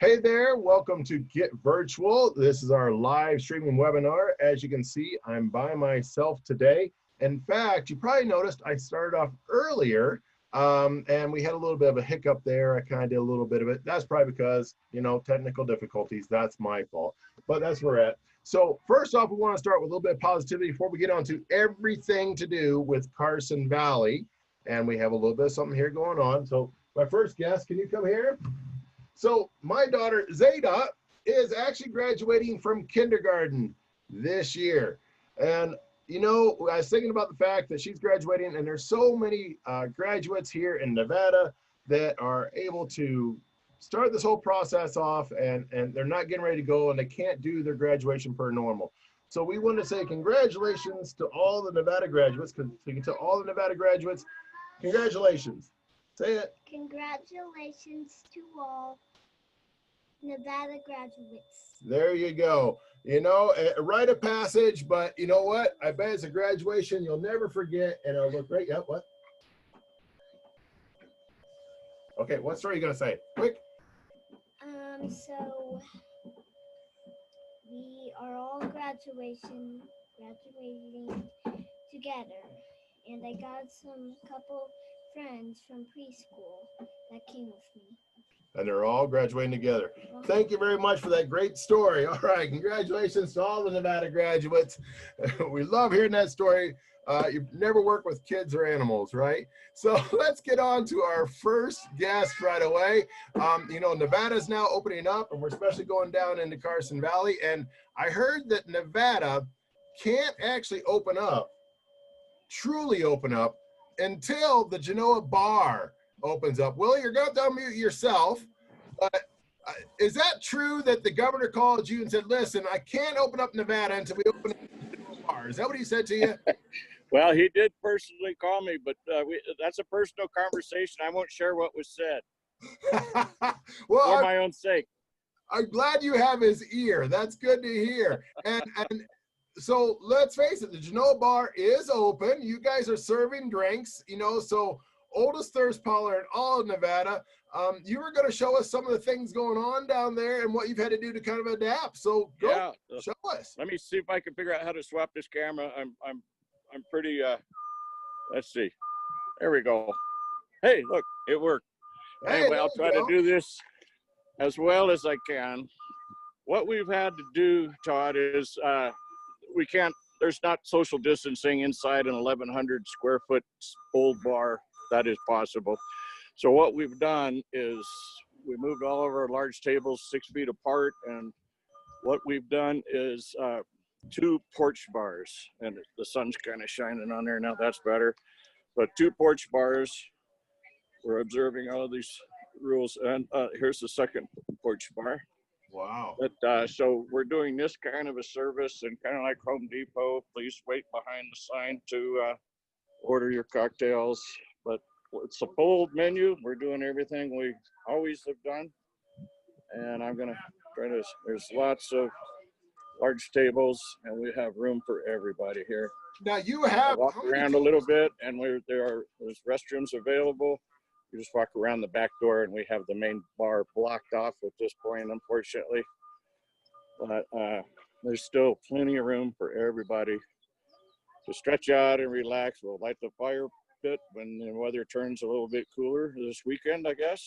Hey there, welcome to Get Virtual. This is our live streaming webinar. As you can see, I'm by myself today. In fact, you probably noticed I started off earlier and we had a little bit of a hiccup there. I kind of did a little bit of it. That's probably because, technical difficulties. That's my fault, but that's where we're at. So first off, we want to start with a little bit of positivity before we get on to everything to do with Carson Valley. And we have a little bit of something here going on. So my first guest, can you come here? So my daughter Zeta is actually graduating from kindergarten this year. And I was thinking about the fact that she's graduating, and there's so many graduates here in Nevada that are able to start this whole process off, and they're not getting ready to go, and they can't do their graduation per normal. So we want to say congratulations to all the Nevada graduates, to all the Nevada graduates, congratulations. Say it. Congratulations to all Nevada graduates. There you go. A rite of passage, but you know what? I bet it's a graduation you'll never forget, and it'll look great. Yeah, what? Okay, what story are you going to say? Quick. So we are all graduating together, and I got couple friends from preschool that came with me. And they're all graduating together. Thank you very much for that great story. All right, congratulations to all the Nevada graduates. We love hearing that story. You never work with kids or animals, right? So let's get on to our first guest right away. Nevada's now opening up, and we're especially going down into Carson Valley. And I heard that Nevada can't actually truly open up, until the Genoa Bar opens up. Willie, you're going to unmute yourself, but is that true that the governor called you and said, listen, I can't open up Nevada until we open up the Genoa Bar? Is that what he said to you? Well, he did personally call me, but that's a personal conversation. I won't share what was said. Well, for my own sake. I'm glad you have his ear. That's good to hear. And so let's face it, the Genoa Bar is open. You guys are serving drinks, so oldest thirst parlor in all of Nevada. You were going to show us some of the things going on down there and what you've had to do to kind of adapt. So go show us. Let me see if I can figure out how to swap this camera. I'm pretty, let's see. There we go. Hey, look, it worked. Hey, anyway, I'll try to do this as well as I can. What we've had to do, Todd, is there's not social distancing inside an 1,100 square foot old bar. That is possible. So what we've done is we moved all of our large tables 6 feet apart, and what we've done is 2 porch bars, and the sun's kind of shining on there now. That's better. But 2 porch bars. We're observing all of these rules, and here's the second porch bar. Wow. But so we're doing this kind of a service, and kind of like Home Depot, please wait behind the sign to order your cocktails. But it's a full menu. We're doing everything we always have done. And I'm going to try to, there's lots of large tables, and we have room for everybody here. Now you have walk around a little bit, and there's restrooms available. You just walk around the back door, and we have the main bar blocked off at this point, unfortunately. But there's still plenty of room for everybody to stretch out and relax. We'll light the fire pit when the weather turns a little bit cooler this weekend, I guess.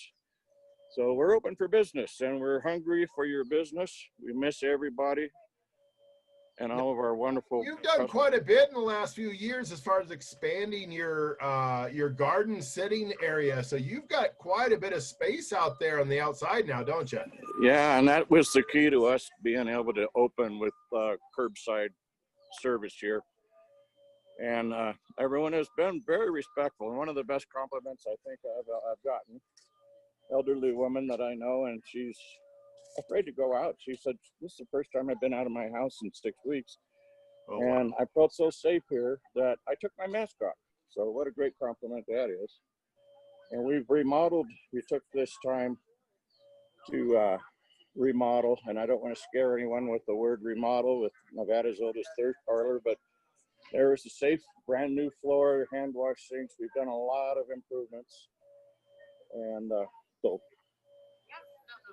So we're open for business, and we're hungry for your business. We miss everybody and all of our wonderful. You've done quite a bit in the last few years as far as expanding your garden sitting area. So you've got quite a bit of space out there on the outside now, don't you? Yeah, and that was the key to us being able to open with curbside service here. And everyone has been very respectful. And one of the best compliments I think I've gotten, elderly woman that I know, and she's afraid to go out. She said, this is the first time I've been out of my house in 6 weeks. Oh, and wow. I felt so safe here that I took my mask off. So what a great compliment that is. And we've remodeled. We took this time to remodel, and I don't want to scare anyone with the word remodel with Nevada's oldest thirst parlor, but there is a safe, brand new floor, hand wash sinks. We've done a lot of improvements. And so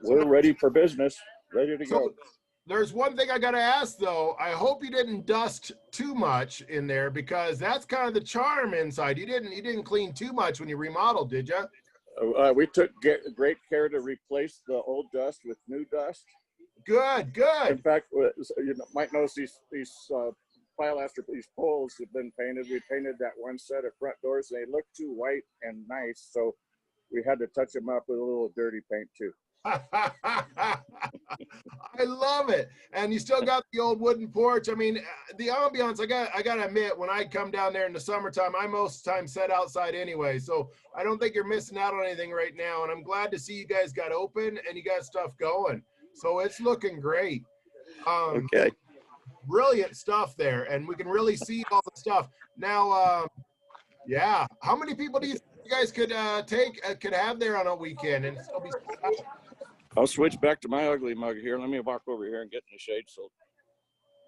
We're ready for business, ready to go. So there's one thing I got to ask though. I hope you didn't dust too much in there, because that's kind of the charm inside. You didn't clean too much when you remodeled, did you? We took great care to replace the old dust with new dust. Good. In fact, you might notice these pilaster, these poles have been painted. We painted that one set of front doors. They look too white and nice, so we had to touch them up with a little dirty paint too. I love it. And you still got the old wooden porch. I mean, the ambiance, I got to admit, when I come down there in the summertime, I most of the time sit outside anyway. So I don't think you're missing out on anything right now. And I'm glad to see you guys got open and you got stuff going. So it's looking great. Okay. Brilliant stuff there. And we can really see all the stuff. Now, yeah. How many people do you think you guys could have there on a weekend and still be sold out? I'll switch back to my ugly mug here. Let me walk over here and get in the shade. So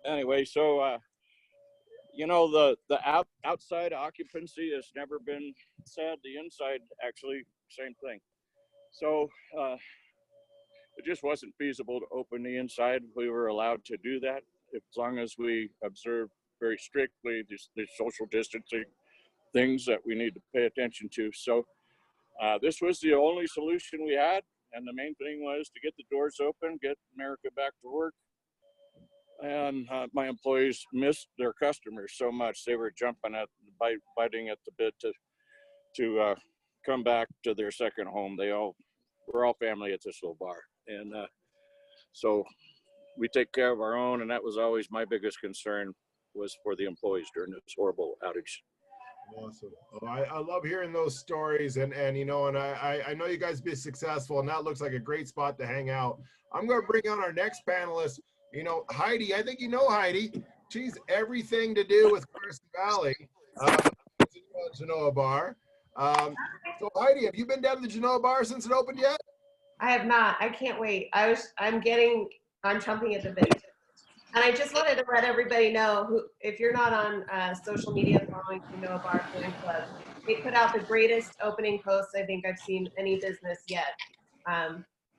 anyway, so you know, the outside occupancy has never been said. The inside, actually, same thing. So it just wasn't feasible to open the inside. We were allowed to do that as long as we observe very strictly the social distancing things that we need to pay attention to. So this was the only solution we had. And the main thing was to get the doors open, get America back to work. And my employees missed their customers so much. They were jumping at, biting at the bit to come back to their second home. We're all family at this little bar. And so we take care of our own. And that was always my biggest concern, was for the employees during this horrible outage. Awesome. Oh, I love hearing those stories, and you know, and I know you guys be successful, and that looks like a great spot to hang out. I'm going to bring on our next panelist. You know, Heidi. I think you know Heidi. She's everything to do with Carson Valley, Genoa Bar. So Heidi, have you been down to the Genoa Bar since it opened yet? I have not. I can't wait. I'm chomping at the bit. And I just wanted to let everybody know, if you're not on social media following Genoa Bar Fan Club, they put out the greatest opening posts I think I've seen any business yet.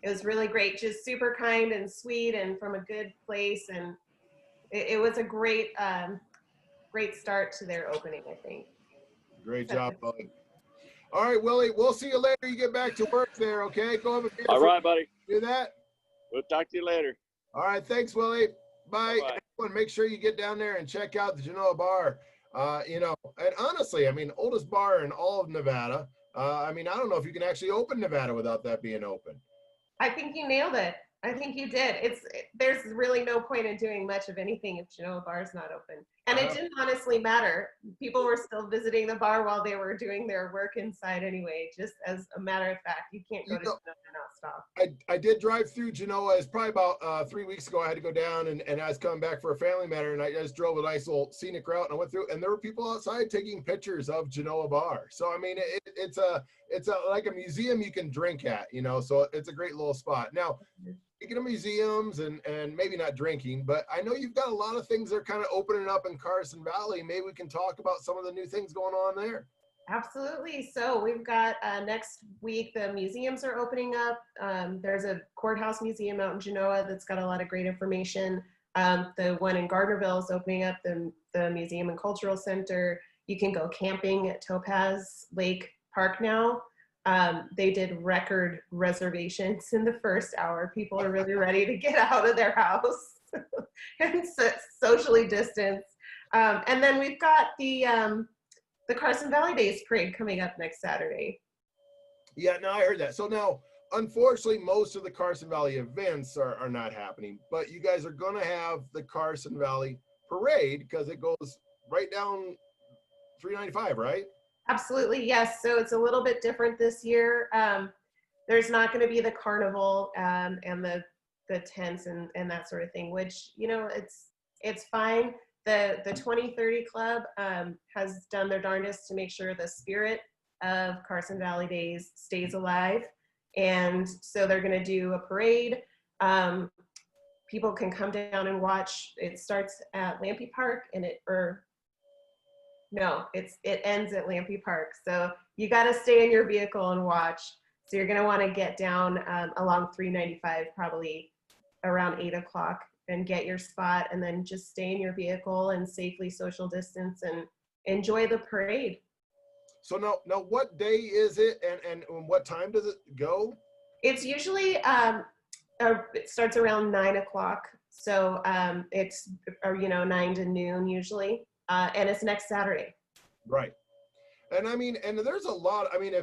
It was really great, just super kind and sweet and from a good place. And it was a great start to their opening, I think. Great job, buddy. All right, Willie, we'll see you later. You get back to work there, okay? Go have a beer. All right, buddy. Do that. We'll talk to you later. All right, thanks, Willie. Bye. Bye-bye. Everyone, make sure you get down there and check out the Genoa Bar. You know, and honestly, I mean, oldest bar in all of Nevada. I mean, I don't know if you can actually open Nevada without that being open. I think you nailed it. I think you did. There's really no point in doing much of anything if Genoa Bar is not open. And it didn't honestly matter. People were still visiting the bar while they were doing their work inside anyway, just as a matter of fact. You can't go to Genoa and not stop. I did drive through Genoa. It's probably about 3 weeks ago. I had to go down and I was coming back for a family matter, and I just drove a nice little scenic route, and I went through, and there were people outside taking pictures of Genoa Bar. So I mean, it's like a museum you can drink at, you know, so it's a great little spot. Now, speaking of museums and maybe not drinking, but I know you've got a lot of things that are kind of opening up in Carson Valley. Maybe we can talk about some of the new things going on there. Absolutely. So we've got next week, the museums are opening up. There's a courthouse museum out in Genoa that's got a lot of great information. The one in Gardnerville is opening up, the Museum and Cultural Center. You can go camping at Topaz Lake Park now. They did record reservations in the first hour. People are really ready to get out of their house and socially distance. And then we've got the Carson Valley Days Parade coming up next Saturday. Yeah, no, I heard that. So now, unfortunately, most of the Carson Valley events are not happening, but you guys are going to have the Carson Valley Parade because it goes right down 395, right? Absolutely, yes. So it's a little bit different this year. There's not going to be the carnival and the tents and that sort of thing, which, you know, it's fine. The 2030 Club has done their darndest to make sure the spirit of Carson Valley Days stays alive. And so they're going to do a parade. People can come down and watch. It starts at Lampe Park and it ends at Lampe Park. So you got to stay in your vehicle and watch. So you're going to want to get down along 395 probably around 8 o'clock and get your spot, and then just stay in your vehicle and safely social distance and enjoy the parade. So now what day is it, and what time does it go? It's usually, it starts around 9 o'clock. So it's, 9 to noon usually. And it's next Saturday. Right. And I mean, and there's a lot, I mean,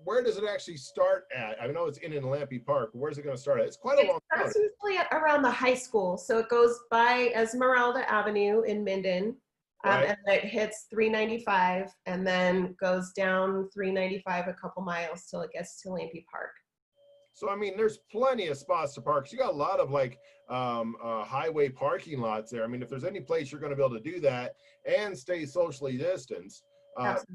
where does it actually start at? I know it's in Lampy Park. Where's it going to start at? It's quite a long time. It's usually around the high school. So it goes by Esmeralda Avenue in Minden. Right. And it hits 395 and then goes down 395 a couple miles till it gets to Lampy Park. So, I mean, there's plenty of spots to park. So you got a lot of like highway parking lots there. I mean, if there's any place you're going to be able to do that and stay socially distanced, that's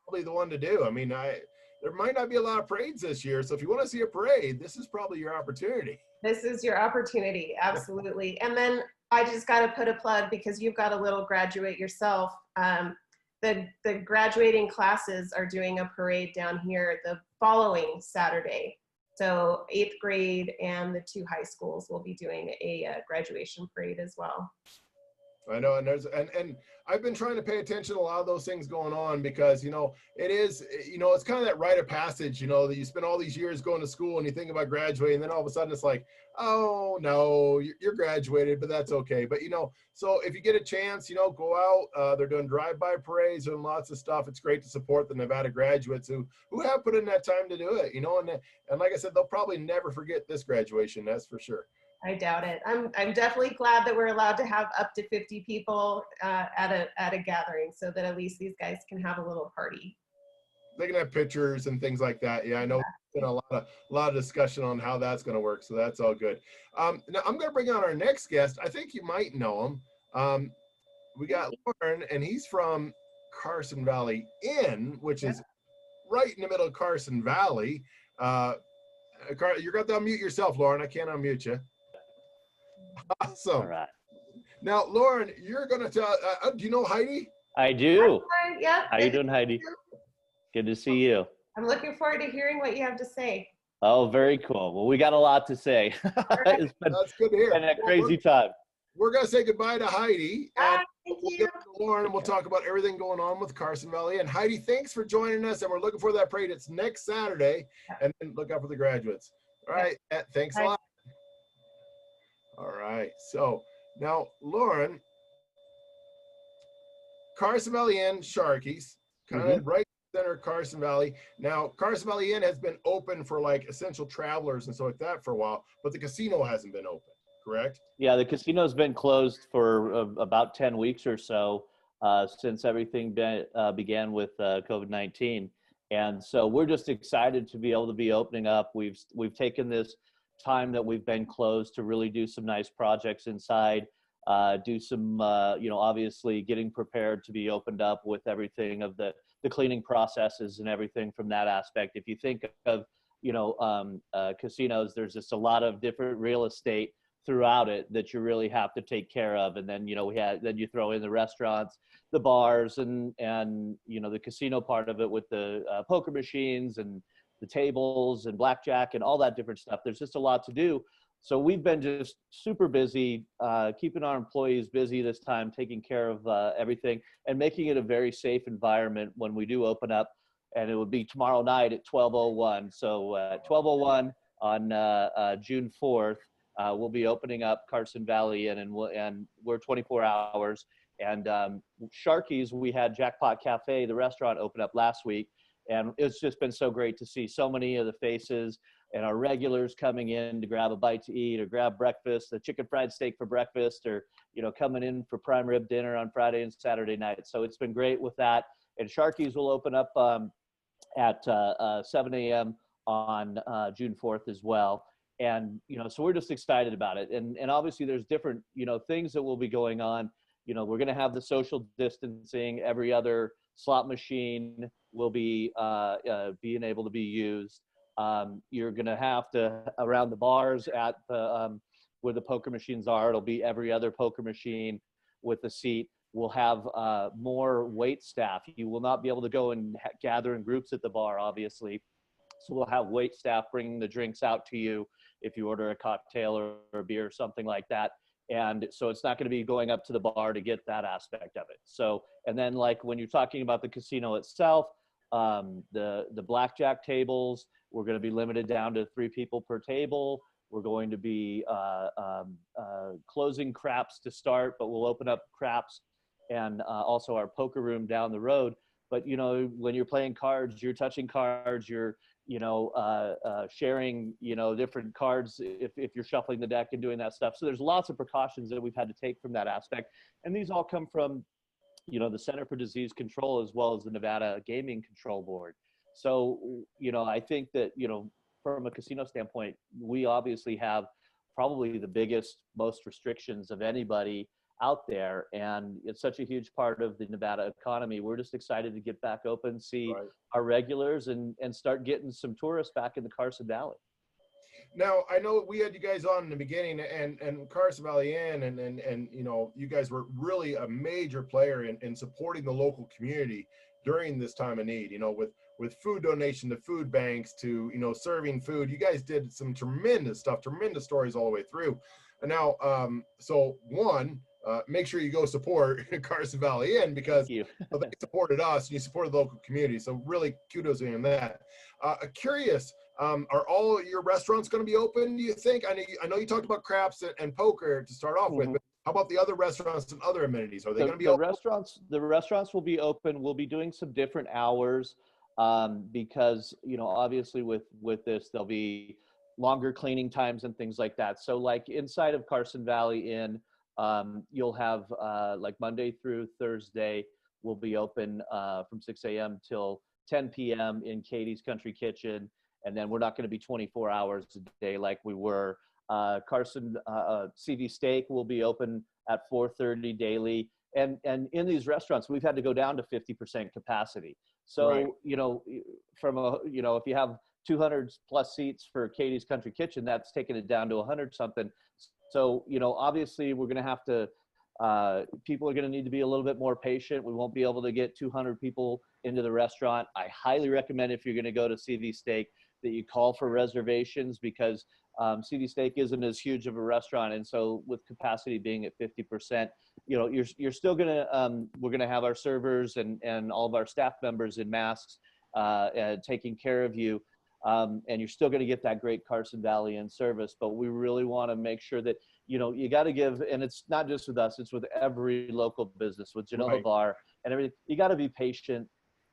probably the one to do. I mean, there might not be a lot of parades this year. So if you want to see a parade, this is probably your opportunity. This is your opportunity. Absolutely. And then I just got to put a plug, because you've got a little graduate yourself. The graduating classes are doing a parade down here the following Saturday. So 8th grade and the 2 high schools will be doing a graduation parade as well. I know, and I've been trying to pay attention to a lot of those things going on, because it is, it's kind of that rite of passage, that you spend all these years going to school and you think about graduating, and then all of a sudden it's like, oh no, you're graduated, but that's okay. But so if you get a chance, go out. They're doing drive-by parades, doing lots of stuff. It's great to support the Nevada graduates who have put in that time to do it, and like I said, they'll probably never forget this graduation, that's for sure. I doubt it. I'm definitely glad that we're allowed to have up to 50 people at a gathering, so that at least these guys can have a little party. They can have pictures and things like that. Yeah, I know there's been a lot of discussion on how that's going to work, so that's all good. Now I'm going to bring on our next guest. I think you might know him. We got Lauren, and he's from Carson Valley Inn, which is right in the middle of Carson Valley. You're going to unmute yourself, Lauren. I can't unmute you. Awesome. All right. Now, Lauren, you're going to tell, do you know Heidi? I do. Yeah. How you doing, Heidi? Good to see you. I'm looking forward to hearing what you have to say. Oh, very cool. Well, we got a lot to say. It's been, That's good to hear. been a crazy time. We're going to say goodbye to Heidi. And Thank we'll you. get to Lauren, and we'll talk about everything going on with Carson Valley. And Heidi, thanks for joining us. And we're looking for that parade. It's next Saturday. And then look out for the graduates. All right. Thanks a lot. All right. So now, Lauren, Carson Valley Inn, Sharkey's, kind of right center of Carson Valley. Now, Carson Valley Inn has been open for like essential travelers and stuff like that for a while, but the casino hasn't been open, correct? Yeah, the casino's been closed for about 10 weeks or so since everything began with COVID-19. And so we're just excited to be able to be opening up. We've taken this time that we've been closed to really do some nice projects inside, do some, obviously getting prepared to be opened up with everything of the cleaning processes and everything from that aspect. If you think of, casinos, there's just a lot of different real estate throughout it that you really have to take care of. And then, then you throw in the restaurants, the bars, and the casino part of it with the poker machines and the tables and blackjack and all that different stuff. There's just a lot to do. So we've been just super busy, keeping our employees busy this time, taking care of everything and making it a very safe environment when we do open up. And it would be tomorrow night at 12:01. So 12:01 on June 4th, we'll be opening up Carson Valley Inn, and we're 24 hours. And Sharkey's, we had Jackpot Cafe, the restaurant, open up last week. And it's just been so great to see so many of the faces and our regulars coming in to grab a bite to eat or grab breakfast, the chicken fried steak for breakfast, or, coming in for prime rib dinner on Friday and Saturday night. So it's been great with that. And Sharkey's will open up at 7 a.m. on June 4th as well. And, so we're just excited about it. And obviously there's different, things that will be going on. We're going to have the social distancing. Every other slot machine will be being able to be used. You're going to have to, around the bars at the where the poker machines are, it'll be every other poker machine with a seat. We'll have more wait staff. You will not be able to go and gather in groups at the bar, obviously. So we'll have wait staff bringing the drinks out to you if you order a cocktail or a beer or something like that. And so it's not going to be going up to the bar to get that aspect of it. So, and then like when you're talking about the casino itself, the blackjack tables, we're going to be limited down to 3 people per table. We're going to be closing craps to start, but we'll open up craps and also our poker room down the road. But, you know, when you're playing cards, you're touching cards, you're, you know, sharing, you know, different cards if you're shuffling the deck and doing that stuff. So there's lots of precautions that we've had to take from that aspect. And these all come from, you know, the Center for Disease Control as well as the Nevada Gaming Control Board. So, you know, I think that, you know, from a casino standpoint, we obviously have probably the biggest, most restrictions of anybody out there, and it's such a huge part of the Nevada economy. We're just excited to get back open, see our regulars, and start getting some tourists back in the Carson Valley. Now, I know we had you guys on in the beginning, and Carson Valley Inn, and you know, you guys were really a major player in supporting the local community during this time of need, you know, with food donation to food banks, to, you know, serving food. You guys did some tremendous stuff, tremendous stories all the way through. And now, so one, make sure you go support Carson Valley Inn, because they supported us and you supported the local community. So really kudos on that. Curious, are all your restaurants going to be open, do you think? I know you talked about craps and poker to start off with, but how about the other restaurants and other amenities? Are they going to be open? The restaurants will be open. We'll be doing some different hours because, you know, obviously with this, there'll be longer cleaning times and things like that. So like inside of Carson Valley Inn, you'll have like Monday through Thursday will be open from 6 a.m. till 10 p.m. in Katie's Country Kitchen. And then we're not going to be 24 hours a day like we were. Carson CV Steak will be open at 4:30 daily. And in these restaurants, we've had to go down to 50% capacity. So, you know, from a, you know, if you have 200 plus seats for Katie's Country Kitchen, that's taking it down to 100 something. So, you know, obviously we're going to have to, people are going to need to be a little bit more patient. We won't be able to get 200 people into the restaurant. I highly recommend, if you're going to go to CV Steak, that you call for reservations, because CV Steak isn't as huge of a restaurant. And so with capacity being at 50%, you know, you're still going to, we're going to have our servers and all of our staff members in masks taking care of you. And you're still going to get that great Carson Valley Inn service, but we really want to make sure that, you know, you got to give, and it's not just with us, it's with every local business, with Genoa Bar and everything. You got to be patient.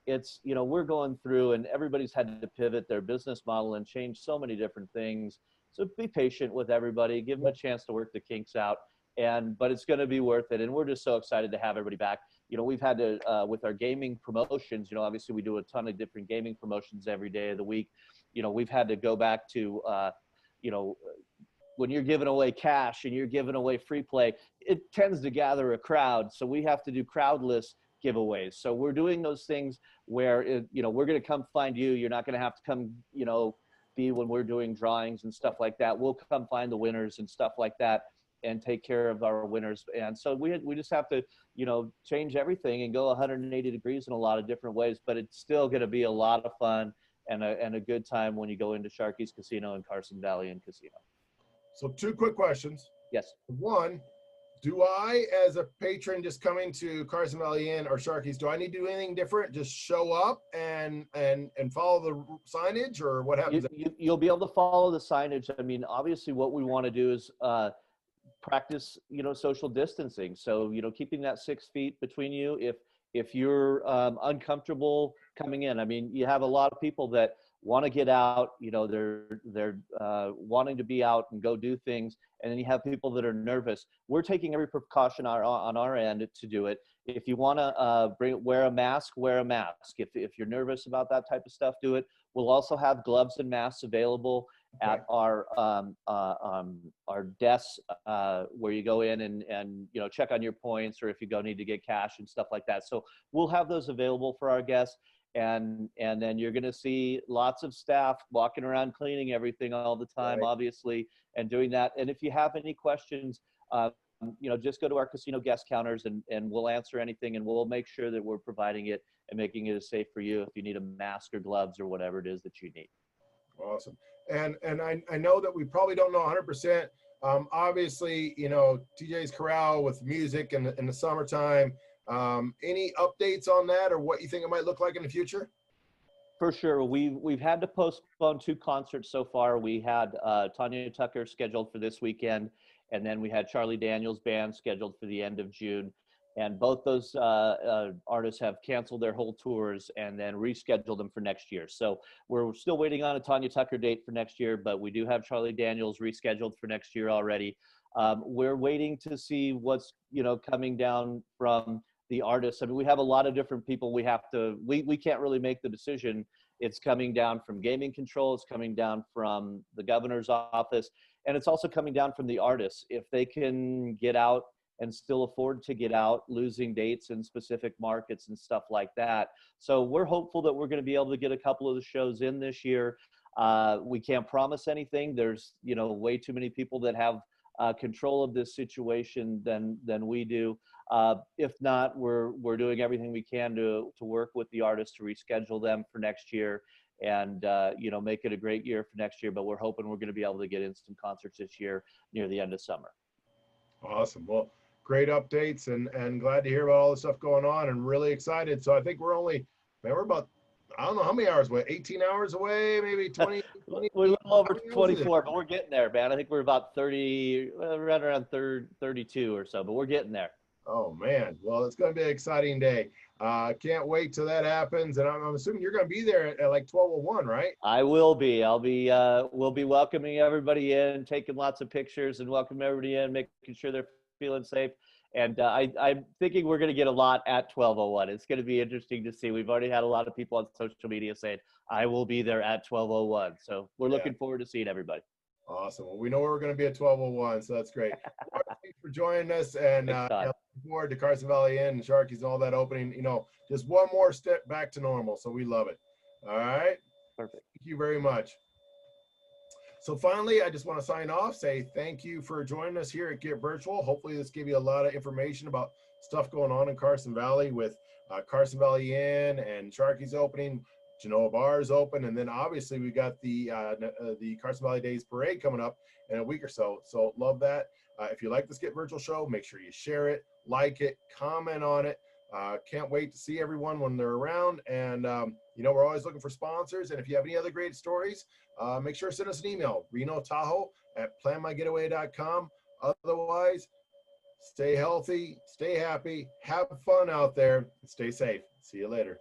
It's, you know, we're going through, and everybody's had to pivot their business model and change so many different things. So be patient with everybody, give them a chance to work the kinks out, but it's going to be worth it. And we're just so excited to have everybody back. You know, we've had to, with our gaming promotions, you know, obviously we do a ton of different gaming promotions every day of the week. You know, we've had to go back to, you know, when you're giving away cash and you're giving away free play, it tends to gather a crowd. So we have to do crowdless giveaways. So we're doing those things where, you know, we're going to come find you. You're not going to have to come, you know, be when we're doing drawings and stuff like that. We'll come find the winners and stuff like that and take care of our winners. And so we just have to, you know, change everything and go 180 degrees in a lot of different ways, but it's still going to be a lot of fun and a good time when you go into Sharkey's Casino and Carson Valley Inn Casino. So 2 quick questions. Yes. One, do I, as a patron just coming to Carson Valley Inn or Sharkey's, do I need to do anything different? Just show up and follow the signage, or what happens? You'll be able to follow the signage. I mean, obviously what we want to do is practice, you know, social distancing. So, you know, keeping that 6 feet between you. If you're uncomfortable coming in, I mean, you have a lot of people that want to get out, you know, they're wanting to be out and go do things. And then you have people that are nervous. We're taking every precaution on our end to do it. If you want to wear a mask, wear a mask. If you're nervous about that type of stuff, do it. We'll also have gloves and masks available at our desks where you go in and you know, check on your points, or if you need to get cash and stuff like that. So we'll have those available for our guests. And then you're going to see lots of staff walking around cleaning everything all the time, obviously, and doing that. And if you have any questions, you know, just go to our casino guest counters and we'll answer anything, and we'll make sure that we're providing it and making it as safe for you if you need a mask or gloves or whatever it is that you need. Awesome. And I know that we probably don't know 100%. Obviously, you know, TJ's Corral with music in the summertime. Any updates on that, or what you think it might look like in the future? For sure. We've had to postpone 2 concerts so far. We had Tanya Tucker scheduled for this weekend, and then we had Charlie Daniels Band scheduled for the end of June. And both those artists have canceled their whole tours and then rescheduled them for next year. So we're still waiting on a Tanya Tucker date for next year, but we do have Charlie Daniels rescheduled for next year already. We're waiting to see what's, you know, coming down from the artists. I mean, we have a lot of different people. We can't really make the decision. It's coming down from gaming control. It's coming down from the governor's office. And it's also coming down from the artists. If they can get out and still afford to get out, losing dates in specific markets and stuff like that. So we're hopeful that we're going to be able to get a couple of the shows in this year. We can't promise anything. There's, you know, way too many people that have control of this situation than we do. If not, we're doing everything we can to work with the artists to reschedule them for next year and you know, make it a great year for next year. But we're hoping we're going to be able to get in some concerts this year near the end of summer. Awesome. Well, great updates, and glad to hear about all the stuff going on, and really excited. So I think we're about, I don't know how many hours away, 18 hours away, maybe 20. We're a little over 24, but we're getting there, man. I think we're about 30, right around 32 or so, but we're getting there. Oh man, well, it's going to be an exciting day. Can't wait till that happens, and I'm assuming you're going to be there at like 12:01, right? I will be. We'll be welcoming everybody in, taking lots of pictures, and welcoming everybody in, making sure they're feeling safe. And I'm thinking we're going to get a lot at 12:01. It's going to be interesting to see. We've already had a lot of people on social media saying, I will be there at 12:01. So we're looking forward to seeing everybody. Awesome. Well, we know we're going to be at 12:01, so that's great. Thanks for joining us, and looking forward to Carson Valley Inn and Sharkey's and all that opening. You know, just one more step back to normal, so we love it. All right? Perfect. Thank you very much. So finally, I just want to sign off, say thank you for joining us here at Get Virtual. Hopefully this gave you a lot of information about stuff going on in Carson Valley with Carson Valley Inn and Sharkey's opening, Genoa Bar's open, and then obviously we got the Carson Valley Days Parade coming up in a week or so. So love that. If you like this Get Virtual show, make sure you share it, like it, comment on it. Can't wait to see everyone when they're around. And, you know, we're always looking for sponsors. And if you have any other great stories, make sure to send us an email, renotahoe@planmygetaway.com. Otherwise, stay healthy, stay happy, have fun out there, and stay safe. See you later.